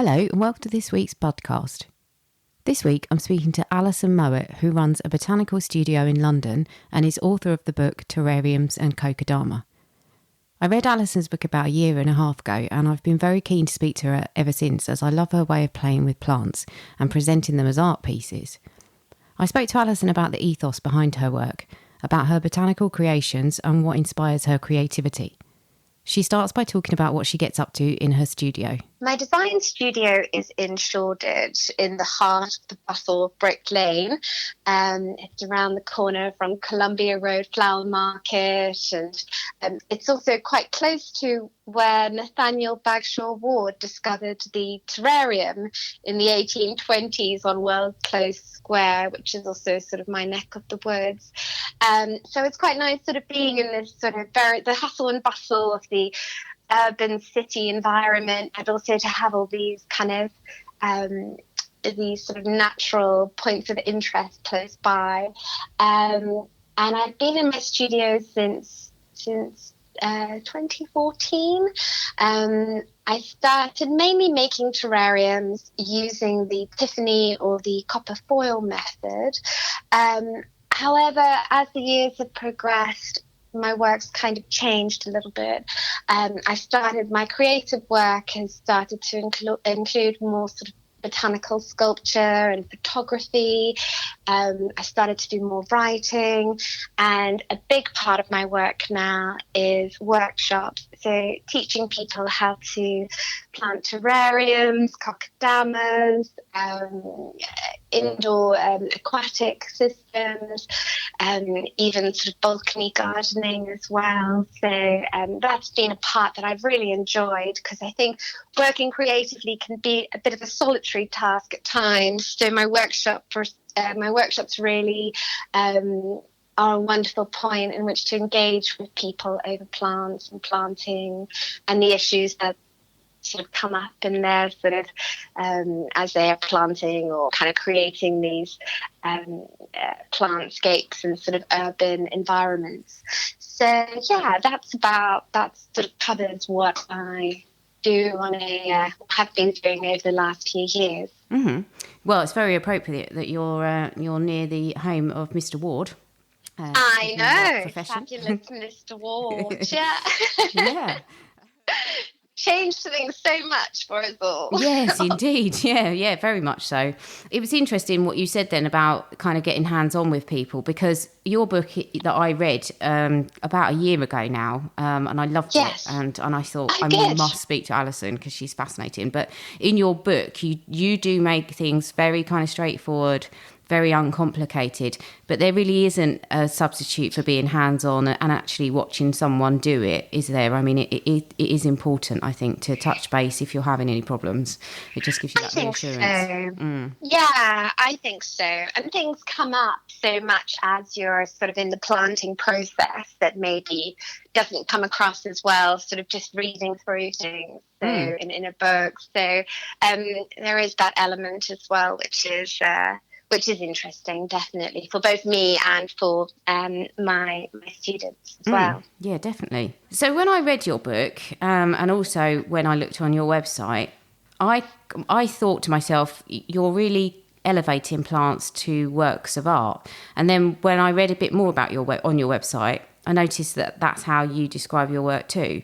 Hello and welcome to this week's podcast. This week I'm speaking to Alyson Mowat, who runs a botanical studio in London and is author of the book Terrariums and Kokedama. I read Alyson's book about a year and a half ago and I've been very keen to speak to her ever since, as I love her way of playing with plants and presenting them as art pieces. I spoke to Alyson about the ethos behind her work, about her botanical creations and what inspires her creativity. She starts by talking about what she gets up to in her studio. My design studio is in Shoreditch, in the heart of the bustle of Brick Lane. It's around the corner from Columbia Road Flower Market, and it's also quite close to where Nathaniel Bagshaw Ward discovered the terrarium in the 1820s on World Close Square, which is also sort of my neck of the woods. So it's quite nice sort of being in this sort of the hustle and bustle of the urban city environment, and also to have all these kind of these sort of natural points of interest close by. And I've been in my studio since 2014. I started mainly making terrariums using the Tiffany or the copper foil method. However, as the years have progressed, my work's kind of changed a little bit. My creative work has started to include more sort of botanical sculpture and photography. I started to do more writing, and a big part of my work now is workshops. So teaching people how to plant terrariums, kokedamas, indoor aquatic systems, even sort of balcony gardening as well. So that's been a part that I've really enjoyed, because I think working creatively can be a bit of a solitary task at times. So my workshops really are a wonderful point in which to engage with people over plants and planting and the issues that sort of come up in there sort of as they are planting or kind of creating these plantscapes and sort of urban environments. So yeah, that sort of covers what I do have been doing over the last few years. Mm-hmm. Well, it's very appropriate that you're near the home of Mr. Ward. I know, fabulous Mr. Ward. Yeah. Yeah. Changed things so much for us all. Yes, indeed. Yeah, very much so. It was interesting what you said then about kind of getting hands-on with people, because your book that I read about a year ago now, and I loved it, and I thought I must speak to Alyson because she's fascinating. But in your book, you do make things very kind of straightforward, very uncomplicated, but there really isn't a substitute for being hands-on and actually watching someone do it, is there? I mean, it is important, I think, to touch base if you're having any problems. It just gives you that reassurance. So. Yeah, I think so. And things come up so much as you're sort of in the planting process that maybe doesn't come across as well, sort of just reading through things in a book. So there is that element as well, which is interesting, definitely, for both me and for my students as well. Yeah, definitely. So when I read your book, and also when I looked on your website, I thought to myself, you're really elevating plants to works of art. And then when I read a bit more about on your website, I noticed that that's how you describe your work too.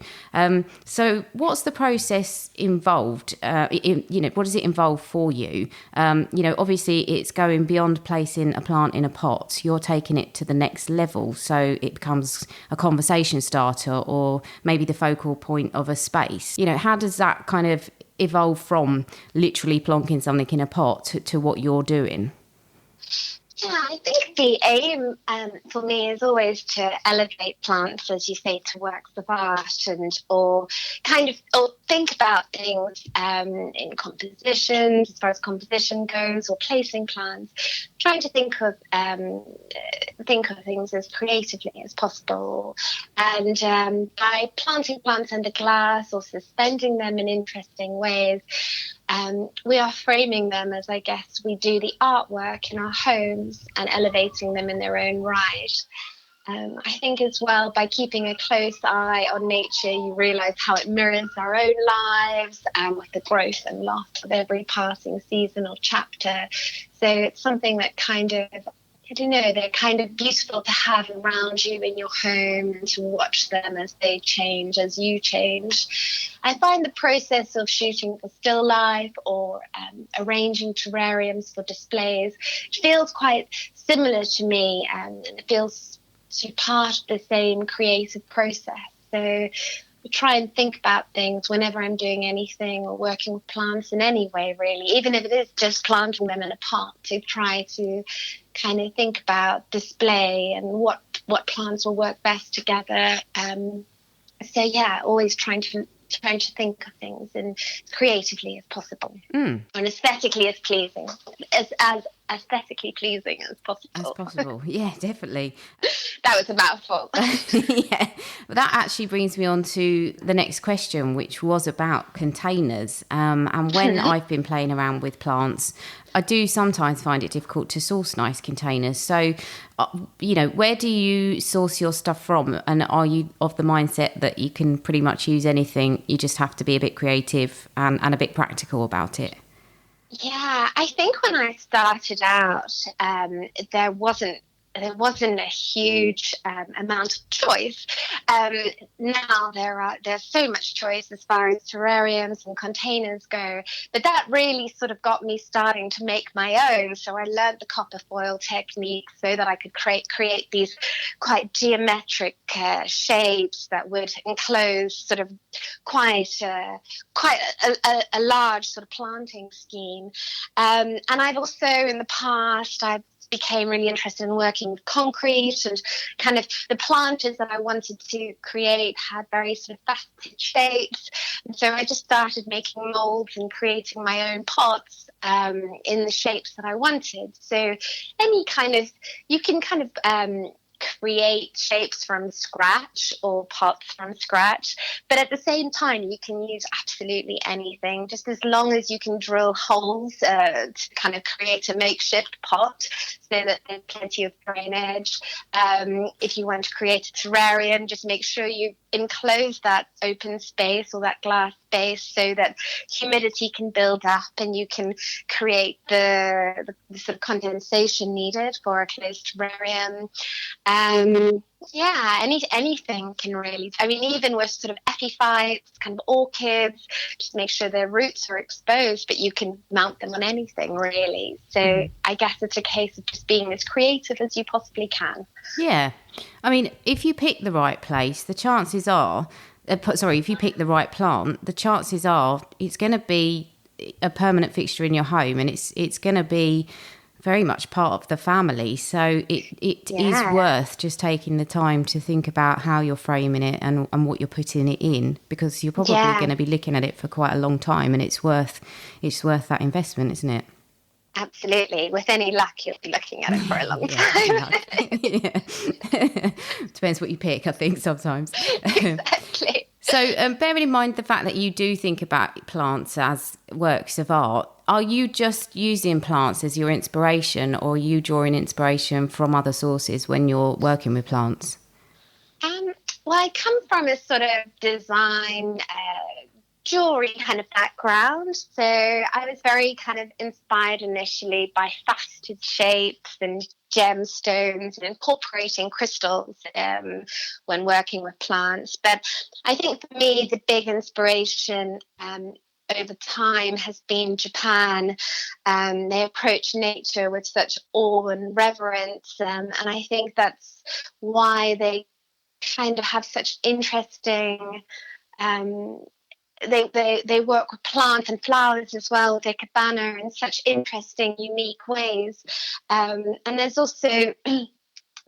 So what's the process involved? What does it involve for you? Obviously it's going beyond placing a plant in a pot. You're taking it to the next level. So it becomes a conversation starter or maybe the focal point of a space. How does that kind of evolve from literally plonking something in a pot to what you're doing? Yeah, I think the aim for me is always to elevate plants, as you say, to works of art, or think about things in compositions, as far as composition goes, or placing plants. Trying to think of things as creatively as possible, and by planting plants under glass or suspending them in interesting ways. We are framing them as, I guess, we do the artwork in our homes and elevating them in their own right. I think as well, by keeping a close eye on nature, you realise how it mirrors our own lives, with the growth and loss of every passing season or chapter. So it's something that kind of, I don't know, they're kind of beautiful to have around you in your home and to watch them as they change, as you change. I find the process of shooting for still life or arranging terrariums for displays feels quite similar to me, and it feels to part of the same creative process. So I try and think about things whenever I'm doing anything or working with plants in any way, really, even if it is just planting them in a pot, to try to kind of think about display and what plants will work best together. So yeah, always trying to think of things as creatively as possible, and aesthetically as pleasing as aesthetically pleasing as possible. Yeah, definitely. That was a mouthful. Yeah, but that actually brings me on to the next question, which was about containers. And when I've been playing around with plants, I do sometimes find it difficult to source nice containers. So, where do you source your stuff from? And are you of the mindset that you can pretty much use anything? You just have to be a bit creative and a bit practical about it? Yeah, I think when I started out, there wasn't a huge amount of choice. Now there's so much choice as far as terrariums and containers go, but that really sort of got me starting to make my own. So I learned the copper foil technique so that I could create these quite geometric shapes that would enclose sort of quite a large sort of planting scheme. And I've also in the past I've became really interested in working with concrete, and kind of the planters that I wanted to create had very sort of faceted shapes. And so I just started making molds and creating my own pots in the shapes that I wanted. So you can kind of create shapes from scratch or pots from scratch, but at the same time you can use absolutely anything, just as long as you can drill holes to kind of create a makeshift pot so that there's plenty of drainage. If you want to create a terrarium, just make sure you enclose that open space or that glass space so that humidity can build up and you can create the sort of condensation needed for a closed terrarium. Anything can really, I mean, even with sort of epiphytes, kind of orchids, just make sure their roots are exposed, but you can mount them on anything really. So I guess it's a case of just being as creative as you possibly can. Yeah. I mean, if you pick the right place, the chances are, if you pick the right plant, the chances are it's going to be a permanent fixture in your home, and it's going to be very much part of the family. So it is worth just taking the time to think about how you're framing it and what you're putting it in, because you're probably going to be looking at it for quite a long time, and it's worth that investment, isn't it? Absolutely. With any luck, you'll be looking at it for a long time. Depends what you pick, I think, sometimes. Exactly. So bearing in mind the fact that you do think about plants as works of art, are you just using plants as your inspiration, or are you drawing inspiration from other sources when you're working with plants? Well, I come from a sort of design jewelry kind of background, so I was very kind of inspired initially by faceted shapes and gemstones and incorporating crystals when working with plants. But I think for me the big inspiration over time has been Japan. They approach nature with such awe and reverence, and I think that's why they kind of have such interesting they work with plants and flowers as well, kokedama, in such interesting, unique ways. And there's also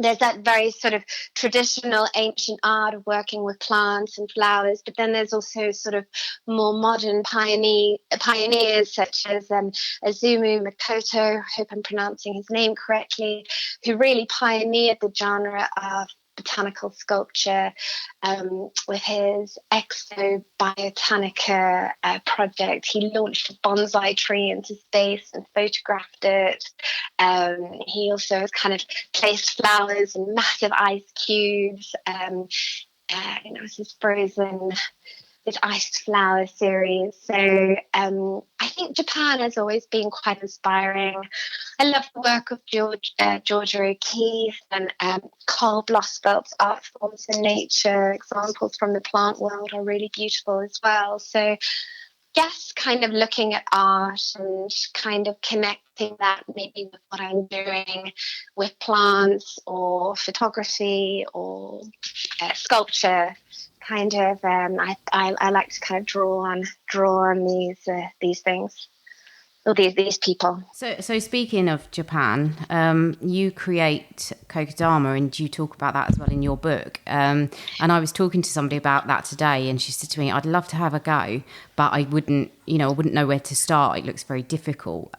there's that very sort of traditional ancient art of working with plants and flowers, but then there's also sort of more modern pioneers such as Azumu Makoto, I hope I'm pronouncing his name correctly, who really pioneered the genre of botanical sculpture with his Exo Biotanica project. He launched a bonsai tree into space and photographed it. He also has kind of placed flowers in massive ice cubes. It was this iced flower series. So I think Japan has always been quite inspiring. I love the work of Georgia O'Keeffe and Carl Blossfeld's art forms in nature. Examples from the plant world are really beautiful as well. So yes, kind of looking at art and kind of connecting that maybe with what I'm doing with plants or photography or sculpture. Kind of, I like to kind of draw on these things, or these people. So speaking of Japan, you create kokedama, and you talk about that as well in your book. And I was talking to somebody about that today, and she said to me, "I'd love to have a go, but I wouldn't know where to start. It looks very difficult."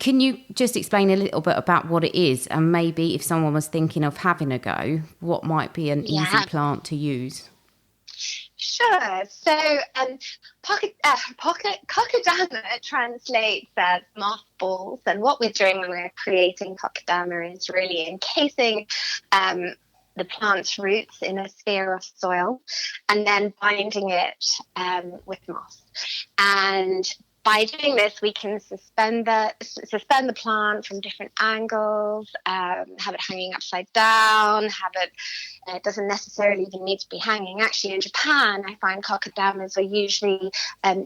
Can you just explain a little bit about what it is, and maybe if someone was thinking of having a go, what might be an easy plant to use? Sure. So, kokedama translates as mothballs, and what we're doing when we're creating kokedama is really encasing the plant's roots in a sphere of soil, and then binding it with moss. And by doing this, we can suspend the plant from different angles, have it hanging upside down, it doesn't necessarily even need to be hanging. Actually, in Japan, I find kokedamas are usually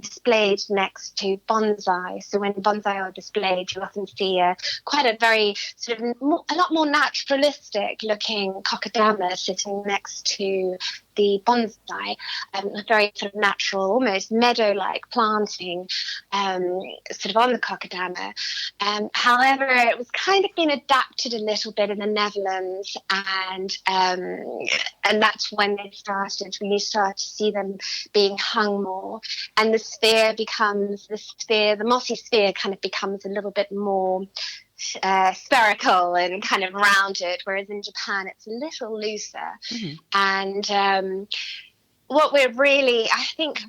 displayed next to bonsai. So when bonsai are displayed, you often see quite a very sort of a lot more naturalistic looking kokedama sitting next to the bonsai, a very sort of natural, almost meadow-like planting sort of on the kokedama. However, it was kind of been adapted a little bit in the Netherlands, and that's when we start to see them being hung more, and the mossy sphere kind of becomes a little bit more spherical and kind of rounded, whereas in Japan it's a little looser. Mm-hmm. And what we're really, I think,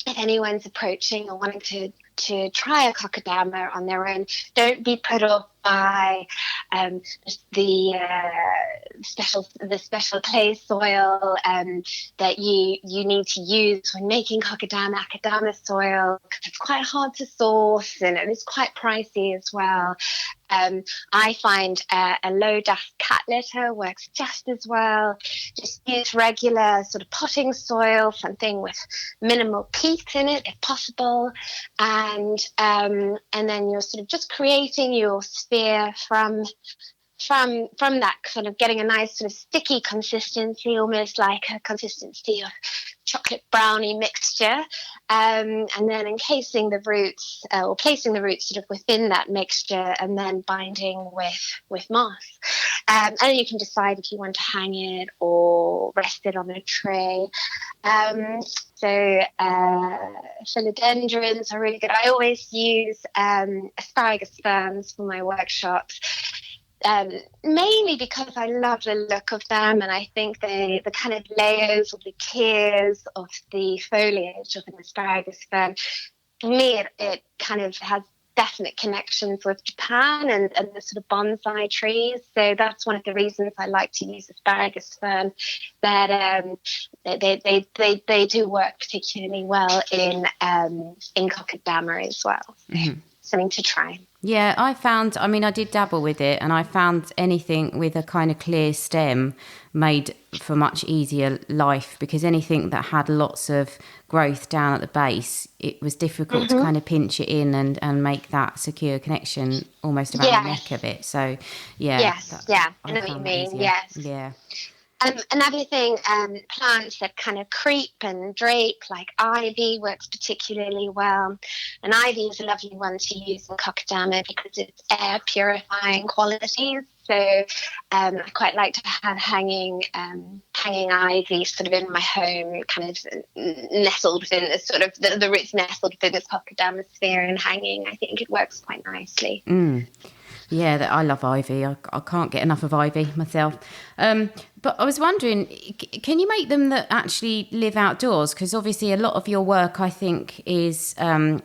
if anyone's approaching or wanting to try a kokedama on their own, don't be put off by the special clay soil that you need to use when making akadama soil, because it's quite hard to source and it's quite pricey as well. I find a low dust cat litter works just as well. Just use regular sort of potting soil, something with minimal peat in it if possible, and then you're sort of just creating your sphere from that, kind of getting a nice sort of sticky consistency, almost like a consistency of chocolate brownie mixture, and then encasing the roots or placing the roots sort of within that mixture, and then binding with moss. And then you can decide if you want to hang it or rest it on a tray. So philodendrons are really good. I always use asparagus ferns for my workshops. Mainly because I love the look of them, and I think the kind of layers or the tiers of the foliage of an asparagus fern, for me, it kind of has definite connections with Japan and the sort of bonsai trees. So that's one of the reasons I like to use asparagus fern. That they do work particularly well in kokedama as well. Mm-hmm. Something to try. Yeah, I did dabble with it, and I found anything with a kind of clear stem made for much easier life, because anything that had lots of growth down at the base, it was difficult to kind of pinch it in and make that secure connection almost around the neck of it. So, yeah. Yes, I know what you mean, yes. Yeah. Another thing, plants that kind of creep and drape, like ivy, works particularly well. And ivy is a lovely one to use in kokedama because it's air purifying qualities. So I quite like to have hanging ivy sort of in my home, kind of nestled within this sort of the roots nestled within this kokedama sphere and hanging. I think it works quite nicely. Mm. Yeah, that I love ivy. I can't get enough of ivy myself. But I was wondering, can you make them that actually live outdoors? Because obviously a lot of your work, I think, is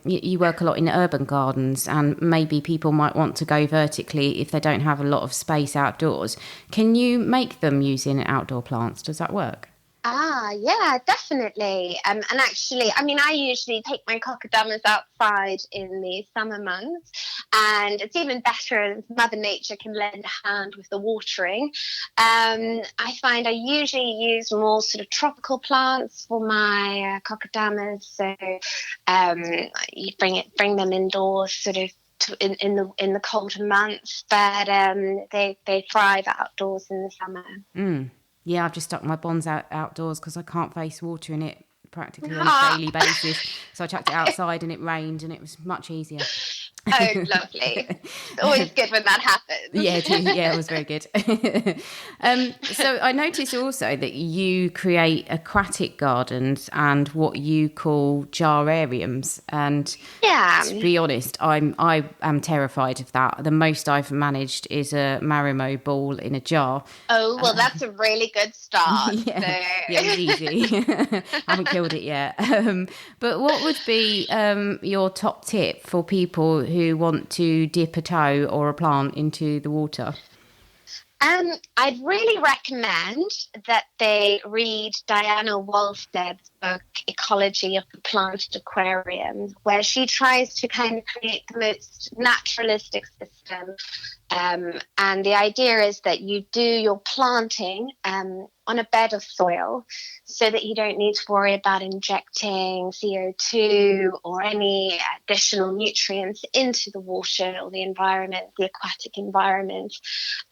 you work a lot in urban gardens, and maybe people might want to go vertically if they don't have a lot of space outdoors. Can you make them using outdoor plants? Does that work? Yeah, definitely. And actually, I mean, I usually take my kokedamas outside in the summer months, and it's even better if Mother Nature can lend a hand with the watering. I find I usually use more sort of tropical plants for my kokedamas, so um, you bring them indoors, sort of. In the colder months, but they thrive outdoors in the summer. Mm. Yeah, I've just stuck my bonds outdoors because I can't face water in it practically on a Ah, daily basis. So I chucked it outside and it rained and it was much easier. oh, lovely. It's always good when that Yeah, happens. yeah, it was very good. So I noticed also that you create aquatic gardens and what you call jarrariums. And Yeah. to be honest, I am terrified of that. The most I've managed is a Marimo ball in a jar. Oh, well, that's a really good start. Yeah, yeah, it was So, easy. I haven't killed it yet. But what would be your top tip for people who want to dip a toe or a plant into the water? I'd really recommend that they read Diana Wolsted's book, Ecology of the Plant Aquarium, where she tries to kind of create the most naturalistic system. And the idea is that you do your planting on a bed of soil so that you don't need to worry about injecting CO2 or any additional nutrients into the water or the environment, the aquatic environment.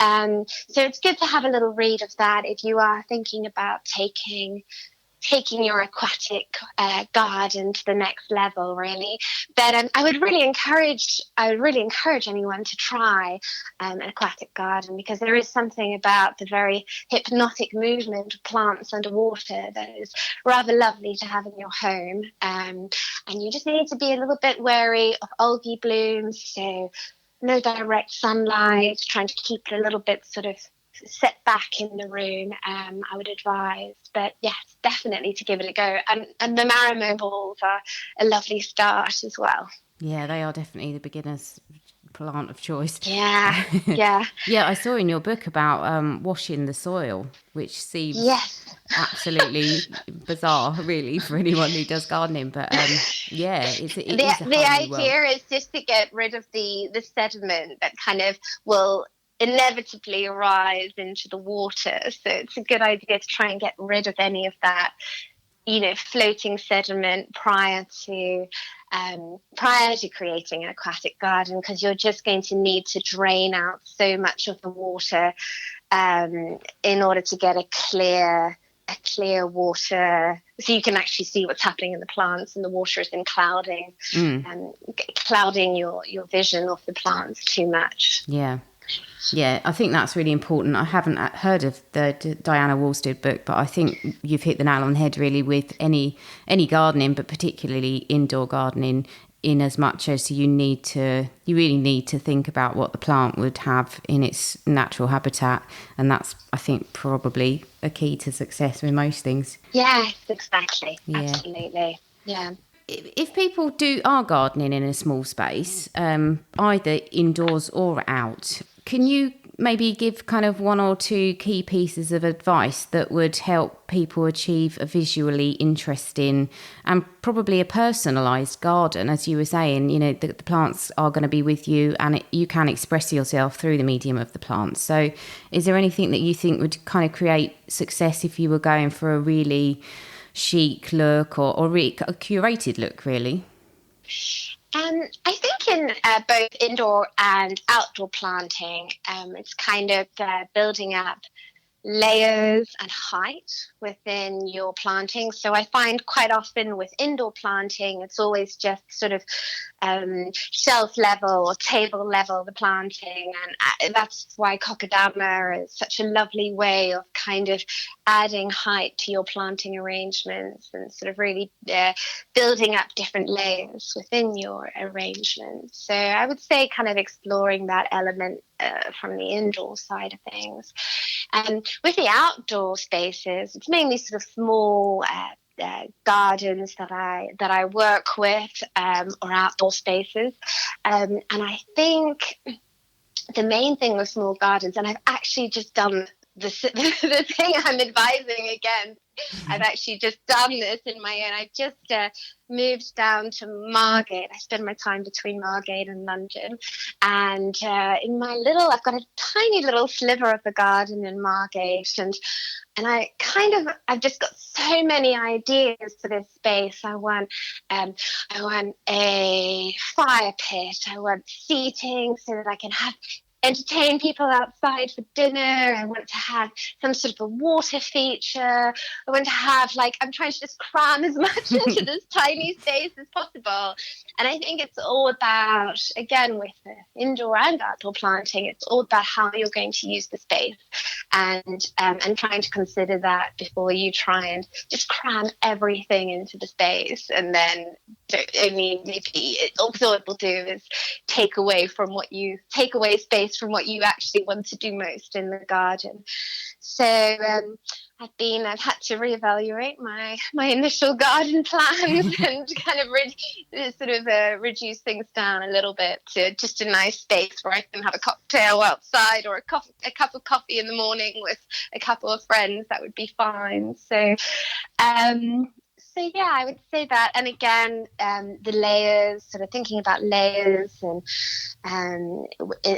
So it's good to have a little read of that if you are thinking about taking your aquatic garden to the next level, really. But I would really encourage anyone to try an aquatic garden, because there is something about the very hypnotic movement of plants underwater that is rather lovely to have in your home. And you just need to be a little bit wary of algae blooms, so no direct sunlight, trying to keep it a little bit sort of set back in the room, I would advise. But yes, definitely to give it a go. And the Marimo balls are a lovely start as well. Yeah, they are definitely the beginner's plant of choice. Yeah, yeah. Yeah, I saw in your book about washing the soil, which seems Yes. absolutely bizarre, really, for anyone who does gardening. But yeah, it The is a the whole new world. idea is just to get rid of the sediment that kind of will inevitably arise into the water. So it's a good idea to try and get rid of any of that, floating sediment prior to creating an aquatic garden, because you're just going to need to drain out so much of the water in order to get a clear water, so you can actually see what's happening in the plants, and the water isn't clouding your vision of the plants too much. Yeah. Yeah, I think that's really important. I haven't heard of the Diana Wolsted book, but I think you've hit the nail on the head really with any gardening, but particularly indoor gardening, in as much as you really need to think about what the plant would have in its natural habitat. And that's, I think, probably a key to success with most things. Yes, exactly. Yeah. Absolutely. Yeah. If people are gardening in a small space, either indoors or out, can you maybe give kind of one or two key pieces of advice that would help people achieve a visually interesting and probably a personalised garden? As you were saying, the plants are going to be with you, and you can express yourself through the medium of the plants. So is there anything that you think would kind of create success if you were going for a really chic look or really a curated look, really? I think in both indoor and outdoor planting, it's kind of building up layers and height within your planting. So I find quite often with indoor planting, it's always just sort of shelf level or table level, the planting. And that's why kokedama is such a lovely way of kind of adding height to your planting arrangements and sort of really building up different layers within your arrangement. So I would say kind of exploring that element from the indoor side of things. With the outdoor spaces, it's mainly sort of small gardens that I work with, or outdoor spaces. And I think the main thing with small gardens, and I've actually just done the thing I'm advising against. I've actually just done this in my own. I just moved down to Margate. I spend my time between Margate and London. And I've got a tiny little sliver of the garden in Margate. And I've just got so many ideas for this space. I want a fire pit. I want seating so that I can entertain people outside for dinner. I want to have some sort of a water feature. I want to have, I'm trying to just cram as much into this tiny space as possible. And I think it's all about, again, with indoor and outdoor planting, it's all about how you're going to use the space, and trying to consider that before you try and just cram everything into the space. And then, also what it will do is take away space from what you actually want to do most in the garden. So I've had to reevaluate my initial garden plans and kind of reduce things down a little bit to just a nice space where I can have a cocktail outside or a cup of coffee in the morning with a couple of friends. That would be fine. So yeah, I would say that. And again, the layers, sort of thinking about layers and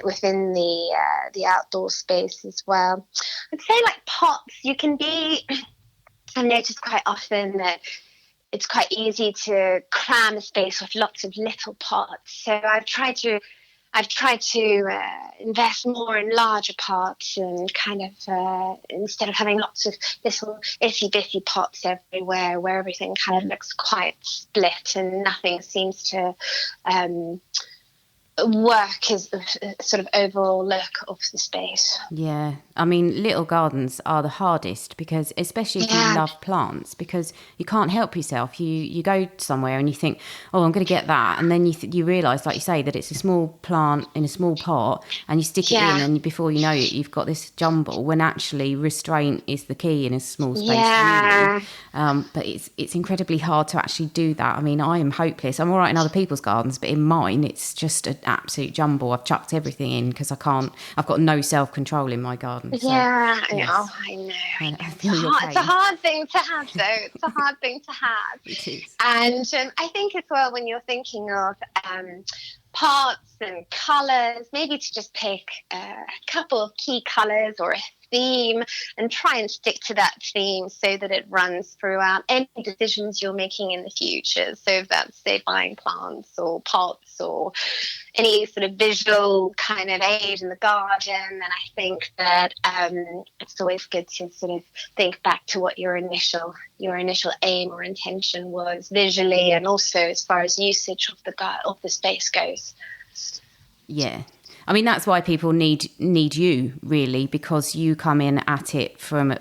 within the outdoor space as well. I'd say pots, I've noticed quite often that it's quite easy to cram a space with lots of little pots. So I've tried to invest more in larger pots and kind of instead of having lots of little itsy-bitsy pots everywhere where everything kind of looks quite split and nothing seems to work as a sort of overall look of the space. Yeah, I mean, little gardens are the hardest because, especially if you love plants, because you can't help yourself. You go somewhere and you think, oh, I'm going to get that, and then you realise, like you say, that it's a small plant in a small pot, and you stick it in, and before you know it, you've got this jumble. When actually restraint is the key in a small space, really. But it's incredibly hard to actually do that. I mean, I am hopeless. I'm all right in other people's gardens, but in mine, it's just an absolute jumble. I've chucked everything in because I've got no self-control in my garden. So, yes. I know. It's a hard thing to have, though. It's a hard thing to have. It is. And I think as well, when you're thinking of parts and colours, maybe to just pick a couple of key colours or a theme and try and stick to that theme so that it runs throughout any decisions you're making in the future. So if that's, say, buying plants or pots or any sort of visual kind of aid in the garden, then I think that it's always good to sort of think back to what your initial aim or intention was visually, and also as far as usage of the space goes. Yeah. I mean, that's why people need you, really, because you come in at it from,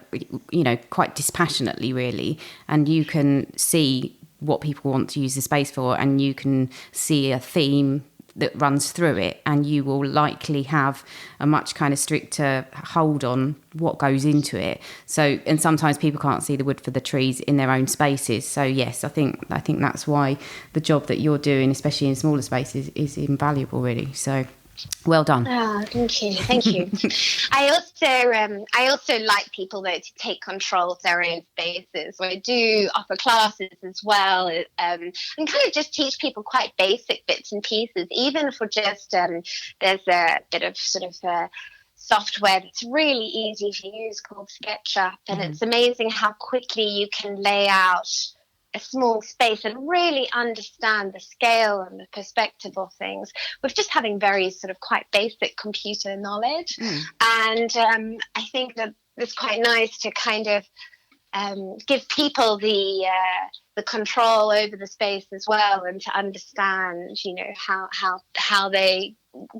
quite dispassionately, really, and you can see what people want to use the space for, and you can see a theme that runs through it, and you will likely have a much kind of stricter hold on what goes into it. So, and sometimes people can't see the wood for the trees in their own spaces. So yes, I think that's why the job that you're doing, especially in smaller spaces, is invaluable, really. So well done. Oh, thank you. I also like people, though, to take control of their own spaces. So I do offer classes as well, and kind of just teach people quite basic bits and pieces, even for just there's a bit of sort of software that's really easy to use called SketchUp, and it's amazing how quickly you can lay out a small space and really understand the scale and the perspective of things with just having very sort of quite basic computer knowledge. And I think that it's quite nice to kind of give people the the control over the space as well, and to understand, how they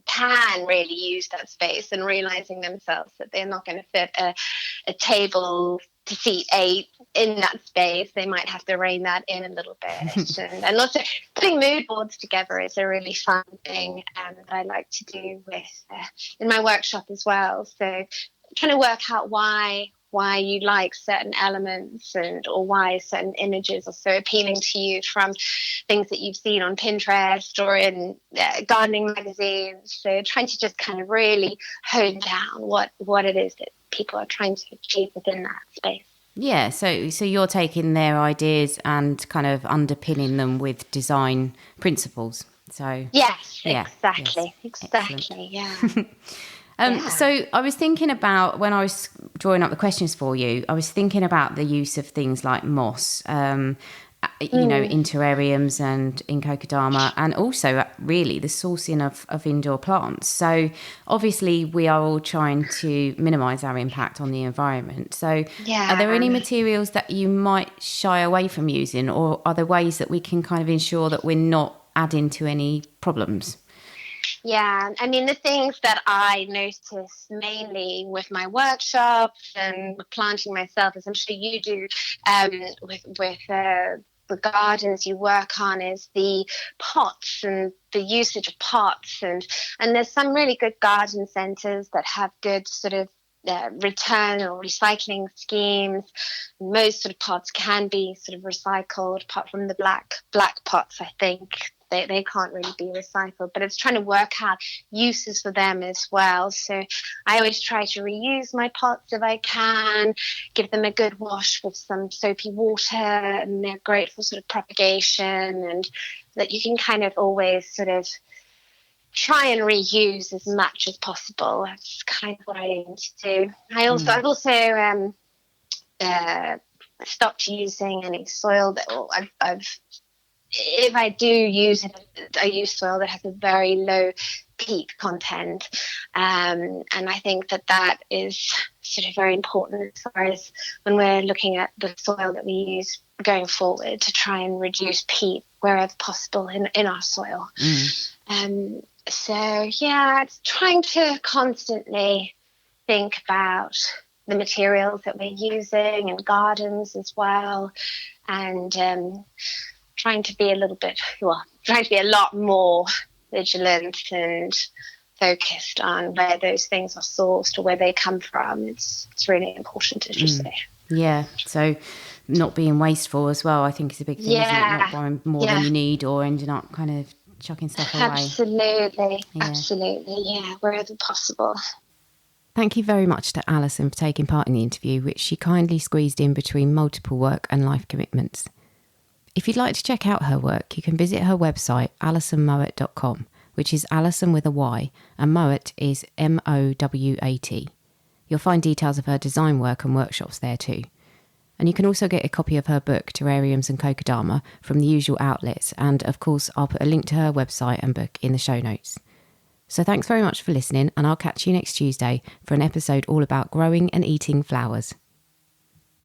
can really use that space, and realizing themselves that they're not going to fit a table to seat 8 in that space. They might have to rein that in a little bit. and also putting mood boards together is a really fun thing that I like to do with in my workshop as well. So trying to work out why you like certain elements, or why certain images are so appealing to you from things that you've seen on Pinterest or in gardening magazines. So trying to just kind of really hone down what it is that people are trying to achieve within that space. Yeah, so you're taking their ideas and kind of underpinning them with design principles. So yes, yeah, exactly, yes. exactly, yeah. So I was thinking about, when I was drawing up the questions for you, I was thinking about the use of things like moss, in terrariums and in kokedama, and also really the sourcing of indoor plants. So obviously we are all trying to minimise our impact on the environment. So are there any materials that you might shy away from using, or are there ways that we can kind of ensure that we're not adding to any problems? Yeah, I mean, the things that I notice mainly with my workshops and planting myself, as I'm sure you do, with the gardens you work on, is the pots and the usage of pots. And there's some really good garden centres that have good sort of return or recycling schemes. Most sort of pots can be sort of recycled, apart from the black pots, I think. They can't really be recycled, but it's trying to work out uses for them as well. So I always try to reuse my pots if I can, give them a good wash with some soapy water, and they're great for sort of propagation, and that you can kind of always sort of try and reuse as much as possible. That's kind of what I aim to do. I've also stopped using any soil that if I do use it, I use soil that has a very low peat content. And I think that is sort of very important as far as when we're looking at the soil that we use going forward, to try and reduce peat wherever possible in our soil. So, yeah, it's trying to constantly think about the materials that we're using in gardens as well. And trying to be a lot more vigilant and focused on where those things are sourced or where they come from. It's really important, as you say. Yeah, so not being wasteful as well, I think, is a big thing, isn't it? Not buying more than you need, or ending up kind of chucking stuff away. Absolutely, yeah, wherever possible. Thank you very much to Alyson for taking part in the interview, which she kindly squeezed in between multiple work and life commitments. If you'd like to check out her work, you can visit her website, alysonmowat.com, which is Alyson with a Y, and Mowat is Mowat. You'll find details of her design work and workshops there too. And you can also get a copy of her book, Terrariums and Kokedama, from the usual outlets, and of course I'll put a link to her website and book in the show notes. So thanks very much for listening, and I'll catch you next Tuesday for an episode all about growing and eating flowers.